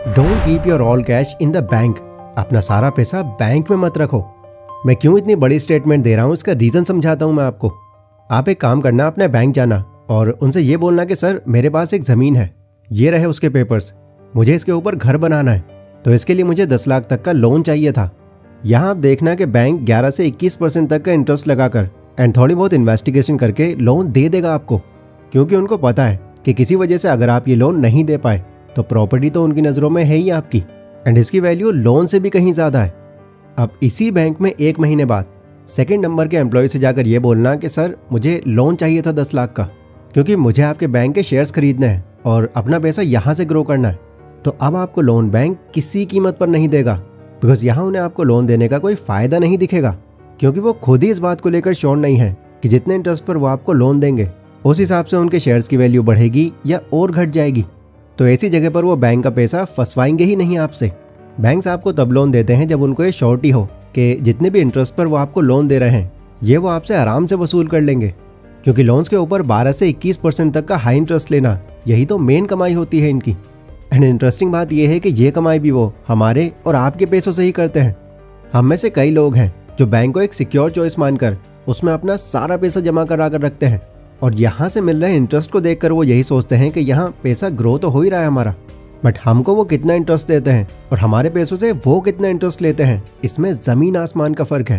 Don't keep your all cash in the bank. अपना सारा पैसा बैंक में मत रखो। मैं क्यों इतनी बड़ी स्टेटमेंट दे रहा हूँ इसका रीज़न समझाता हूँ मैं आपको। आप एक काम करना, अपने बैंक जाना और उनसे ये बोलना कि सर मेरे पास एक ज़मीन है, ये रहे उसके पेपर्स, मुझे इसके ऊपर घर बनाना है, तो इसके लिए मुझे 10 लाख तक का लोन चाहिए था। यहाँ आप देखना कि बैंक 11 से 21% तक का इंटरेस्ट लगाकर एंड थोड़ी बहुत इन्वेस्टिगेशन करके लोन दे देगा आपको, क्योंकि उनको पता है कि किसी वजह से अगर आप ये लोन नहीं दे पाए तो प्रॉपर्टी तो उनकी नज़रों में है ही आपकी एंड इसकी वैल्यू लोन से भी कहीं ज़्यादा है। अब इसी बैंक में 1 महीने बाद सेकंड नंबर के एम्प्लॉय से जाकर ये बोलना कि सर मुझे लोन चाहिए था 10 लाख का, क्योंकि मुझे आपके बैंक के शेयर्स खरीदने हैं और अपना पैसा यहाँ से ग्रो करना है। तो अब आपको लोन बैंक किसी कीमत पर नहीं देगा, बिकॉज यहाँ उन्हें आपको लोन देने का कोई फ़ायदा नहीं दिखेगा, क्योंकि वो खुद ही इस बात को लेकर श्योर नहीं है कि जितने इंटरेस्ट पर वो आपको लोन देंगे उस हिसाब से उनके शेयर्स की वैल्यू बढ़ेगी या और घट जाएगी। तो ऐसी जगह पर वो बैंक का पैसा फंसवाएंगे ही नहीं आपसे। बैंक्स आपको तब लोन देते हैं जब उनको ये श्योरिटी हो कि जितने भी इंटरेस्ट पर वो आपको लोन दे रहे हैं ये वो आपसे आराम से वसूल कर लेंगे, क्योंकि लोन्स के ऊपर 12 से 21% तक का हाई इंटरेस्ट लेना, यही तो मेन कमाई होती है इनकी। एंड इंटरेस्टिंग बात यह है कि ये कमाई भी वो हमारे और आपके पैसों से ही करते हैं। हम में से कई लोग हैं जो बैंक को एक सिक्योर चॉइस मानकर उसमें अपना सारा पैसा जमा करा कर रखते हैं और यहाँ से मिल रहे इंटरेस्ट को देखकर वो यही सोचते हैं कि यहाँ पैसा ग्रो तो हो ही रहा है हमारा, बट हमको वो कितना इंटरेस्ट देते हैं और हमारे पैसों से वो कितना इंटरेस्ट लेते हैं, इसमें ज़मीन आसमान का फ़र्क है।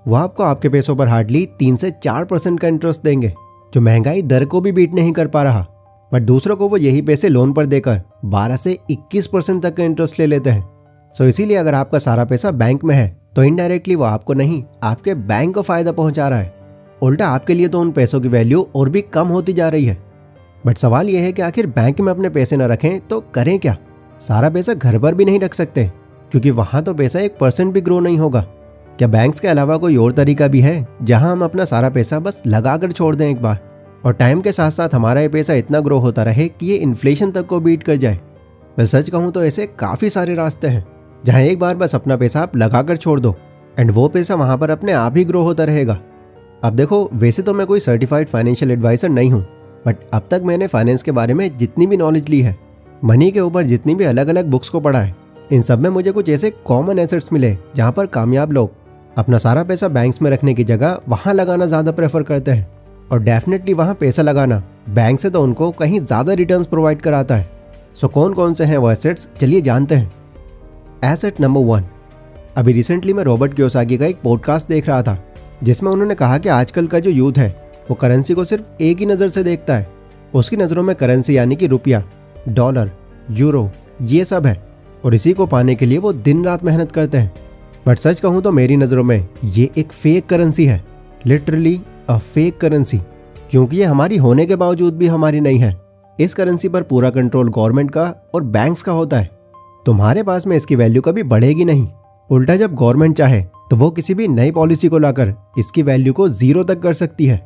वो आपको आपके पैसों पर हार्डली 3 से 4% का इंटरेस्ट देंगे, जो महंगाई दर को भी बीट नहीं कर पा रहा, बट दूसरों को वो यही पैसे लोन पर देकर 12 से 21% तक का इंटरेस्ट ले लेते हैं। सो इसीलिए अगर आपका सारा पैसा बैंक में है तो इनडायरेक्टली वो आपको नहीं, आपके बैंक को फ़ायदा पहुँचा रहा है। उल्टा आपके लिए तो उन पैसों की वैल्यू और भी कम होती जा रही है। बट सवाल यह है कि आखिर बैंक में अपने पैसे न रखें तो करें क्या? सारा पैसा घर पर भी नहीं रख सकते, क्योंकि वहाँ तो पैसा 1% भी ग्रो नहीं होगा। क्या बैंक्स के अलावा कोई और तरीका भी है जहाँ हम अपना सारा पैसा बस लगा कर छोड़ दें एक बार, और टाइम के साथ साथ हमारा ये पैसा इतना ग्रो होता रहे कि ये इन्फ्लेशन तक को बीट कर जाए? मैं सच कहूँ तो ऐसे काफ़ी सारे रास्ते हैं जहाँ एक बार बस अपना पैसा आप लगा कर छोड़ दो एंड वो पैसा वहाँ पर अपने आप ही ग्रो होता रहेगा। अब देखो, वैसे तो मैं कोई सर्टिफाइड फाइनेंशियल एडवाइज़र नहीं हूँ, बट अब तक मैंने फाइनेंस के बारे में जितनी भी नॉलेज ली है, मनी के ऊपर जितनी भी अलग अलग बुक्स को पढ़ा है, इन सब में मुझे कुछ ऐसे कॉमन एसेट्स मिले जहाँ पर कामयाब लोग अपना सारा पैसा बैंक्स में रखने की जगह वहाँ लगाना ज़्यादा प्रेफर करते हैं, और डेफिनेटली वहाँ पैसा लगाना बैंक से तो उनको कहीं ज़्यादा रिटर्न्स प्रोवाइड कराता है। सो कौन कौन से हैं वो एसेट्स, चलिए जानते हैं। Asset number 1। अभी रिसेंटली मैं रॉबर्ट कियोसाकी का एक पॉडकास्ट देख रहा था जिसमें उन्होंने कहा कि आजकल का जो यूथ है वो करेंसी को सिर्फ एक ही नज़र से देखता है। उसकी नज़रों में करेंसी यानी कि रुपया, डॉलर, यूरो, ये सब है, और इसी को पाने के लिए वो दिन रात मेहनत करते हैं। बट सच कहूँ तो मेरी नज़रों में ये एक फेक करेंसी है, लिटरली अ फेक करेंसी, क्योंकि ये हमारी होने के बावजूद भी हमारी नहीं है। इस करेंसी पर पूरा कंट्रोल गवर्नमेंट का और बैंक्स का होता है। तुम्हारे पास में इसकी वैल्यू कभी बढ़ेगी नहीं। उल्टा जब गवर्नमेंट चाहे तो वो किसी भी नई पॉलिसी को लाकर इसकी वैल्यू को 0 तक कर सकती है।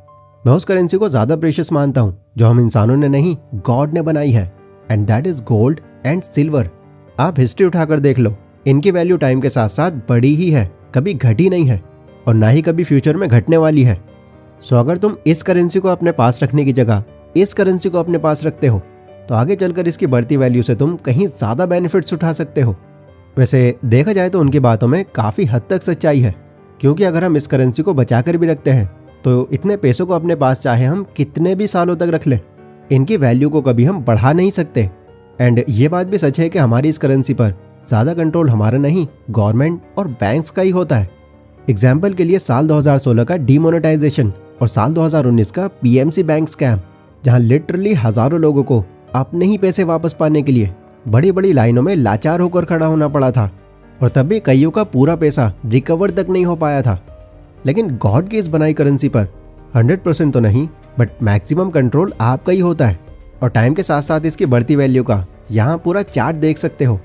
मैं उस करेंसी को ज़्यादा प्रेशियस मानता हूँ जो हम इंसानों ने नहीं, गॉड ने बनाई है, and that is gold and silver. आप हिस्ट्री उठाकर देख लो, इनकी वैल्यू टाइम के साथ साथ बढ़ी ही है, कभी घटी नहीं है और ना ही कभी फ्यूचर में घटने वाली है। सो अगर तुम इस करेंसी को अपने पास रखने की जगह इस करेंसी को अपने पास रखते हो तो आगे चलकर इसकी बढ़ती वैल्यू से तुम कहीं ज़्यादा बेनिफिट्स उठा सकते हो। वैसे देखा जाए तो उनकी बातों में काफ़ी हद तक सच्चाई है, क्योंकि अगर हम इस करेंसी को बचा कर भी रखते हैं तो इतने पैसों को अपने पास चाहे हम कितने भी सालों तक रख लें, इनकी वैल्यू को कभी हम बढ़ा नहीं सकते। एंड ये बात भी सच है कि हमारी इस करेंसी पर ज़्यादा कंट्रोल हमारा नहीं, गवर्नमेंट और बैंक्स का ही होता है। एग्जाम्पल के लिए साल 2016 का डीमोनेटाइजेशन और साल 2019 का पीएमसी बैंक स्कैम, जहाँ लिटरली हज़ारों लोगों को अपने ही पैसे वापस पाने के लिए बड़ी बड़ी लाइनों में लाचार होकर खड़ा होना पड़ा था, और तब भी कईयों का पूरा पैसा रिकवर तक नहीं हो पाया था। लेकिन गॉड की इस बनाई करेंसी पर 100% तो नहीं, बट मैक्सिमम कंट्रोल आपका ही होता है, और टाइम के साथ साथ इसकी बढ़ती वैल्यू का यहाँ पूरा चार्ट देख सकते हो।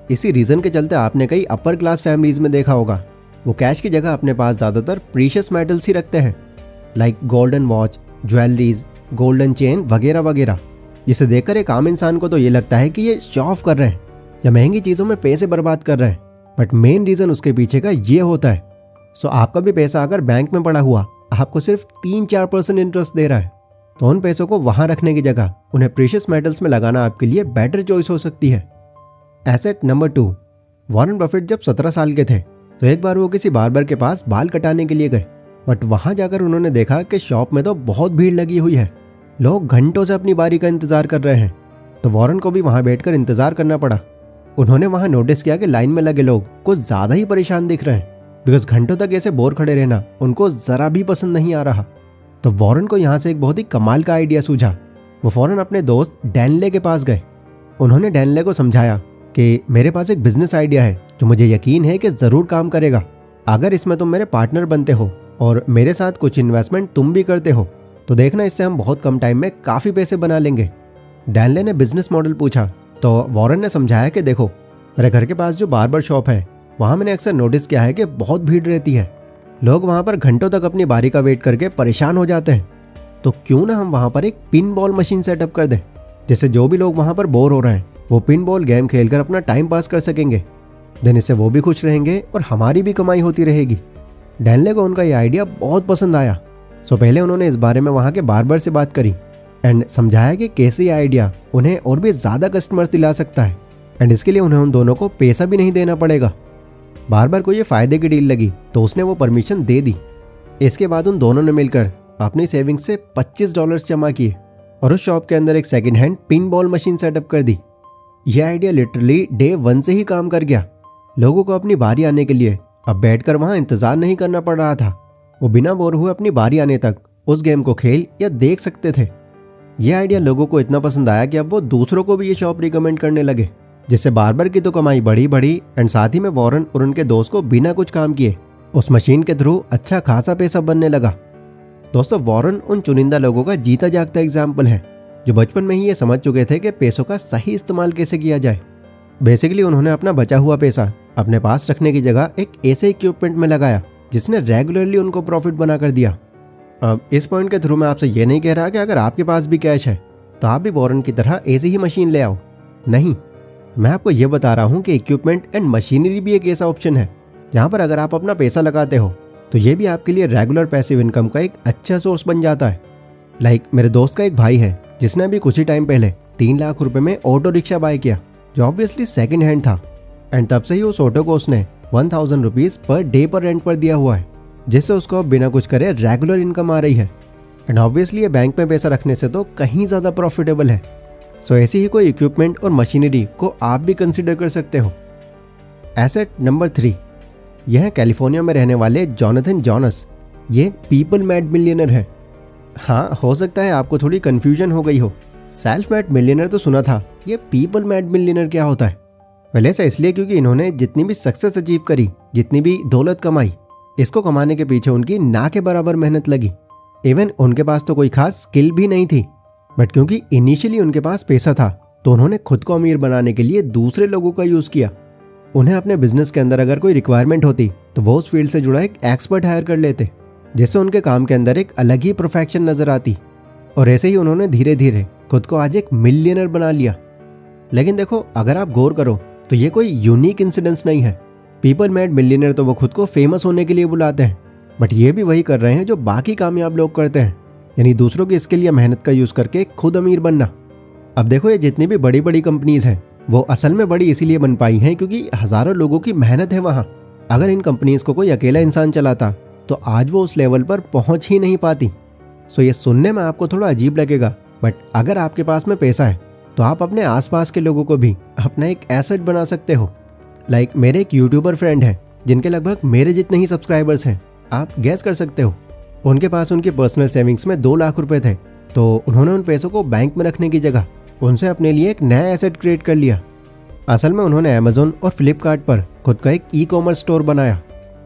इसी रीज़न के चलते आपने कई अपर क्लास फैमिलीज़ में देखा होगा, वो कैश की जगह अपने पास ज़्यादातर प्रीशियस मेटल्स ही रखते हैं, like golden watch, jewelleries, golden chain वगैरह वगैरह, जिसे देखकर एक आम इंसान को तो ये लगता है कि ये शो ऑफ कर रहे हैं या महंगी चीज़ों में पैसे बर्बाद कर रहे हैं, बट मेन रीज़न उसके पीछे का ये होता है। सो आपका भी पैसा अगर बैंक में पड़ा हुआ आपको सिर्फ 3-4% इंटरेस्ट दे रहा है, तो उन पैसों को वहाँ रखने की जगह उन्हें प्रीशियस मेटल्स में लगाना आपके लिए बेटर चॉइस हो सकती है। एसेट नंबर 2, वॉरेन बफेट जब 17 साल के थे तो एक बार वो किसी बार्बर के पास बाल कटाने के लिए गए, बट वहां जाकर उन्होंने देखा कि शॉप में तो बहुत भीड़ लगी हुई है, लोग घंटों से अपनी बारी का इंतजार कर रहे हैं। तो वॉरेन को भी वहां बैठकर इंतजार करना पड़ा। उन्होंने वहां नोटिस किया कि लाइन में लगे लोग कुछ ज्यादा ही परेशान दिख रहे हैं, बिकॉज घंटों तक ऐसे बोर खड़े रहना उनको जरा भी पसंद नहीं आ रहा। तो वॉरेन को यहाँ से एक बहुत ही कमाल का आइडिया सूझा। वो फौरन अपने दोस्त डैनले के पास गए। उन्होंने डैनले को समझाया कि मेरे पास एक बिजनेस आइडिया है जो मुझे यकीन है कि जरूर काम करेगा। अगर इसमें तुम मेरे पार्टनर बनते हो और मेरे साथ कुछ इन्वेस्टमेंट तुम भी करते हो तो देखना इससे हम बहुत कम टाइम में काफी पैसे बना लेंगे। डैनले ने बिजनेस मॉडल पूछा तो वॉरेन ने समझाया कि देखो, मेरे घर के पास जो बार्बर शॉप है वहां मैंने अक्सर नोटिस किया है कि बहुत भीड़ रहती है, लोग वहां पर घंटों तक अपनी बारी का वेट करके परेशान हो जाते हैं। तो क्यों ना हम वहां पर एक पिन बॉल मशीन सेटअप कर दें, जिससे जो भी लोग वहां पर बोर हो रहे हैं वो पिन बॉल गेम खेलकर अपना टाइम पास कर सकेंगे। देन इससे वो भी खुश रहेंगे और हमारी भी कमाई होती रहेगी। डैनले को उनका ये आइडिया बहुत पसंद आया। सो पहले उन्होंने इस बारे में वहाँ के बार्बर से बात करी एंड समझाया कि कैसे ये आइडिया उन्हें और भी ज़्यादा कस्टमर्स दिला सकता है एंड इसके लिए उन्हें उन दोनों को पैसा भी नहीं देना पड़ेगा। बार्बर को ये फ़ायदे की डील लगी तो उसने वो परमिशन दे दी। इसके बाद उन दोनों ने मिलकर अपनी सेविंग्स से $25 जमा किए और उस शॉप के अंदर एक second hand pin ball machine setup कर दी। यह आइडिया लिटरली डे 1 से ही काम कर गया। लोगों को अपनी बारी आने के लिए अब बैठकर वहां इंतजार नहीं करना पड़ रहा था। वो बिना बोर हुए अपनी बारी आने तक उस गेम को खेल या देख सकते थे। यह आइडिया लोगों को इतना पसंद आया कि अब वो दूसरों को भी ये शॉप रिकमेंड करने लगे, जिससे बार्बर की तो कमाई बढ़ी एंड साथ ही में वॉरेन और उनके दोस्त को बिना कुछ काम किए उस मशीन के थ्रू अच्छा खासा पैसा बनने लगा। दोस्तों, वॉरेन उन चुनिंदा लोगों का जीता जागता एग्जाम्पल है जो बचपन में ही ये समझ चुके थे कि पैसों का सही इस्तेमाल कैसे किया जाए। बेसिकली उन्होंने अपना बचा हुआ पैसा अपने पास रखने की जगह एक ऐसे इक्विपमेंट में लगाया जिसने रेगुलरली उनको प्रॉफिट बना कर दिया। अब इस पॉइंट के थ्रू मैं आपसे ये नहीं कह रहा कि अगर आपके पास भी कैश है तो आप भी वॉरेन की तरह ऐसी ही मशीन ले आओ, नहीं। मैं आपको ये बता रहा हूँ कि इक्विपमेंट एंड मशीनरी भी एक ऐसा ऑप्शन है जहाँ पर अगर आप अपना पैसा लगाते हो तो ये भी आपके लिए रेगुलर पैसिव इनकम का एक अच्छा सोर्स बन जाता है। लाइक मेरे दोस्त का एक भाई है जिसने अभी कुछ ही टाइम पहले 3 लाख रुपए में ऑटो रिक्शा बाय किया, जो ऑब्वियसली सेकंड हैंड था एंड तब से ही उस ऑटो को उसने 1000 रुपीज पर डे पर रेंट पर दिया हुआ है, जिससे उसको अब बिना कुछ करे रेगुलर इनकम आ रही है। एंड ऑब्वियसली ये बैंक में पैसा रखने से तो कहीं ज़्यादा प्रॉफिटेबल है। सो ऐसी ही कोई इक्विपमेंट और मशीनरी को आप भी कंसिडर कर सकते हो। एसेट नंबर 3, यह है कैलिफोर्निया में रहने वाले जोनाथन जॉनस। ये पीपल मेड मिलियनर है। हाँ, हो सकता है आपको थोड़ी कन्फ्यूजन हो गई हो। सेल्फ मेड मिलियनर तो सुना था, ये पीपल मेड मिलियनर क्या होता है? पहले ऐसा इसलिए क्योंकि इन्होंने जितनी भी सक्सेस अचीव करी, जितनी भी दौलत कमाई, इसको कमाने के पीछे उनकी ना के बराबर मेहनत लगी। इवन उनके पास तो कोई खास स्किल भी नहीं थी, बट क्योंकि इनिशियली उनके पास पैसा था तो उन्होंने खुद को अमीर बनाने के लिए दूसरे लोगों का यूज़ किया। उन्हें अपने बिजनेस के अंदर अगर कोई रिक्वायरमेंट होती तो वो उस फील्ड से जुड़ा एक एक्सपर्ट हायर कर लेते, जिससे उनके काम के अंदर एक अलग ही प्रोफेक्शन नजर आती। और ऐसे ही उन्होंने धीरे धीरे खुद को आज एक मिलियनर बना लिया। लेकिन देखो, अगर आप गौर करो तो ये कोई यूनिक इंसिडेंस नहीं है। पीपल मेड मिलियनर तो वो खुद को फेमस होने के लिए बुलाते हैं, बट ये भी वही कर रहे हैं जो बाकी कामयाब लोग करते हैं, यानी दूसरों की स्किल या मेहनत का यूज़ करके खुद अमीर बनना। अब देखो, ये जितनी भी बड़ी बड़ी कंपनीज हैं वो असल में बड़ी इसीलिए बन पाई हैं क्योंकि हज़ारों लोगों की मेहनत है वहाँ। अगर इन कंपनीज को कोई अकेला इंसान चलाता तो आज वो उस लेवल पर पहुँच ही नहीं पाती। सो ये सुनने में आपको थोड़ा अजीब लगेगा, बट अगर आपके पास में पैसा है तो आप अपने आसपास के लोगों को भी अपना एक एसेट बना सकते हो। लाइक मेरे एक यूट्यूबर फ्रेंड हैं जिनके लगभग मेरे जितने ही सब्सक्राइबर्स हैं। आप गैस कर सकते हो, उनके पास उनकी पर्सनल सेविंग्स में 2 लाख रुपए थे, तो उन्होंने उन पैसों को बैंक में रखने की जगह उनसे अपने लिए एक नया एसेट क्रिएट कर लिया। असल में उन्होंने अमेजोन और फ्लिपकार्ट पर खुद का एक ई-कॉमर्स स्टोर बनाया।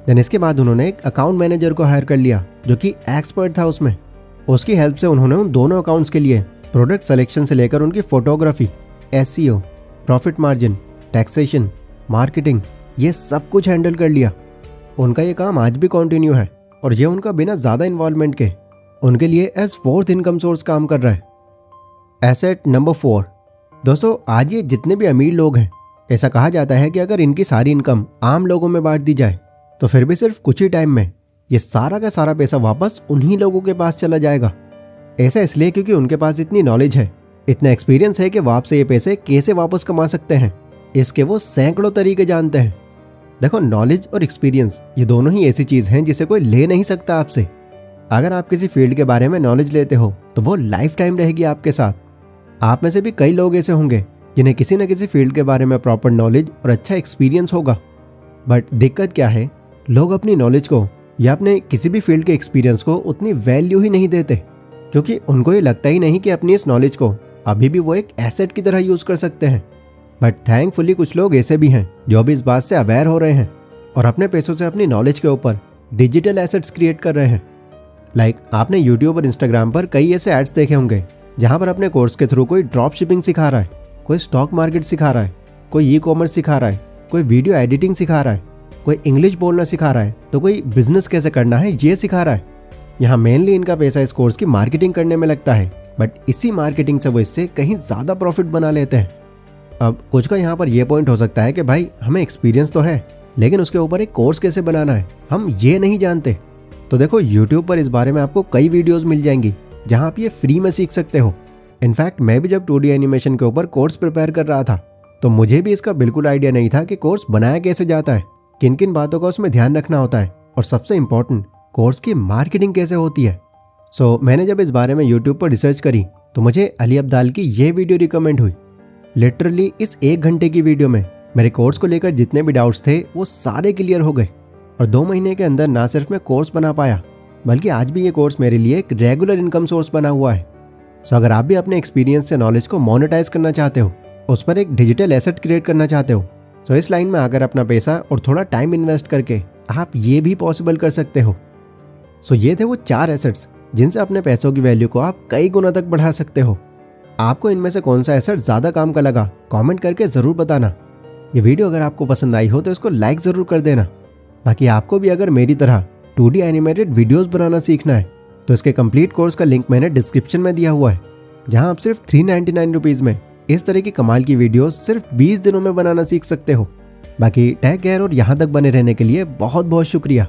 देन इसके बाद उन्होंने एक अकाउंट मैनेजर को हायर कर लिया जो कि एक्सपर्ट था उसमें। उसकी हेल्प से उन्होंने उन दोनों अकाउंट्स के लिए प्रोडक्ट सिलेक्शन से लेकर उनकी photography, SEO, profit margin, taxation, marketing, ये सब कुछ हैंडल कर लिया। उनका ये काम आज भी कंटिन्यू है और ये उनका बिना ज़्यादा इन्वॉल्वमेंट के उनके लिए एज 4th इनकम सोर्स काम कर रहा है। एसेट नंबर 4, दोस्तों, आज ये जितने भी अमीर लोग हैं, ऐसा कहा जाता है कि अगर इनकी सारी इनकम आम लोगों में बांट दी जाए तो फिर भी सिर्फ कुछ ही टाइम में ये सारा का सारा पैसा वापस उन्हीं लोगों के पास चला जाएगा। ऐसा इसलिए क्योंकि उनके पास इतनी नॉलेज है, इतना एक्सपीरियंस है कि वो आपसे ये पैसे कैसे वापस कमा सकते हैं इसके वो सैकड़ों तरीके जानते हैं। देखो, नॉलेज और एक्सपीरियंस ये दोनों ही ऐसी चीज हैं जिसे कोई ले नहीं सकता आपसे। अगर आप किसी फील्ड के बारे में नॉलेज लेते हो तो वो लाइफ टाइम रहेगी आपके साथ। आप में से भी कई लोग ऐसे होंगे जिन्हें किसी न किसी फील्ड के बारे में प्रॉपर नॉलेज और अच्छा एक्सपीरियंस होगा। बट दिक्कत क्या है, लोग अपनी नॉलेज को या अपने किसी भी फील्ड के एक्सपीरियंस को उतनी वैल्यू ही नहीं देते, क्योंकि उनको ये लगता ही नहीं कि अपनी इस नॉलेज को अभी भी वो एक एसेट की तरह यूज कर सकते हैं। बट थैंकफुली कुछ लोग ऐसे भी हैं जो अभी इस बात से अवेयर हो रहे हैं और अपने पैसों से अपनी नॉलेज के ऊपर डिजिटल एसेट्स क्रिएट कर रहे हैं। लाइक आपने यूट्यूब और इंस्टाग्राम पर कई ऐसे एड्स देखे होंगे जहां पर अपने कोर्स के थ्रू कोई ड्रॉप शिपिंग सिखा रहा है, कोई स्टॉक मार्केट सिखा रहा है, कोई ई-कॉमर्स सिखा रहा है, कोई वीडियो एडिटिंग सिखा रहा है, कोई इंग्लिश बोलना सिखा रहा है, तो कोई बिजनेस कैसे करना है ये सिखा रहा है। यहाँ मेनली इनका पैसा इस कोर्स की मार्केटिंग करने में लगता है, बट इसी मार्केटिंग से वो इससे कहीं ज़्यादा प्रॉफिट बना लेते हैं। अब कुछ का यहाँ पर यह पॉइंट हो सकता है कि भाई हमें एक्सपीरियंस तो है, लेकिन उसके ऊपर एक कोर्स कैसे बनाना है हम ये नहीं जानते। तो देखो, यूट्यूब पर इस बारे में आपको कई वीडियोस मिल जाएंगी जहाँ आप ये फ्री में सीख सकते हो। इनफैक्ट मैं भी जब 2D एनिमेशन के ऊपर कोर्स प्रिपेयर कर रहा था तो मुझे भी इसका बिल्कुल आइडिया नहीं था कि कोर्स बनाया कैसे जाता है, किन किन बातों का उसमें ध्यान रखना होता है और सबसे इम्पोर्टेंट कोर्स की मार्केटिंग कैसे होती है। सो मैंने जब इस बारे में यूट्यूब पर रिसर्च करी तो मुझे अली अब्दाल की ये वीडियो रिकमेंड हुई। लिटरली इस 1 घंटे की वीडियो में मेरे कोर्स को लेकर जितने भी डाउट्स थे वो सारे क्लियर हो गए और 2 महीने के अंदर ना सिर्फ मैं कोर्स बना पाया बल्कि आज भी ये कोर्स मेरे लिए एक रेगुलर इनकम सोर्स बना हुआ है। सो अगर आप भी अपने एक्सपीरियंस से नॉलेज को मोनेटाइज करना चाहते हो, उस पर एक डिजिटल एसेट क्रिएट करना चाहते हो, तो इस लाइन में आकर अपना पैसा और थोड़ा टाइम इन्वेस्ट करके आप ये भी पॉसिबल कर सकते हो। सो ये थे वो 4 एसेट्स जिनसे अपने पैसों की वैल्यू को आप कई गुना तक बढ़ा सकते हो। आपको इनमें से कौन सा एसेट ज़्यादा काम का लगा कमेंट करके ज़रूर बताना। ये वीडियो अगर आपको पसंद आई हो तो इसको लाइक ज़रूर कर देना। बाकी आपको भी अगर मेरी तरह 2D एनिमेटेड वीडियोस बनाना सीखना है तो इसके कंप्लीट कोर्स का लिंक मैंने डिस्क्रिप्शन में दिया हुआ है, जहां आप सिर्फ 399 रुपीज़ में इस तरह की कमाल की वीडियोस सिर्फ 20 दिनों में बनाना सीख सकते हो। बाकी टेक केयर और यहाँ तक बने रहने के लिए बहुत बहुत शुक्रिया।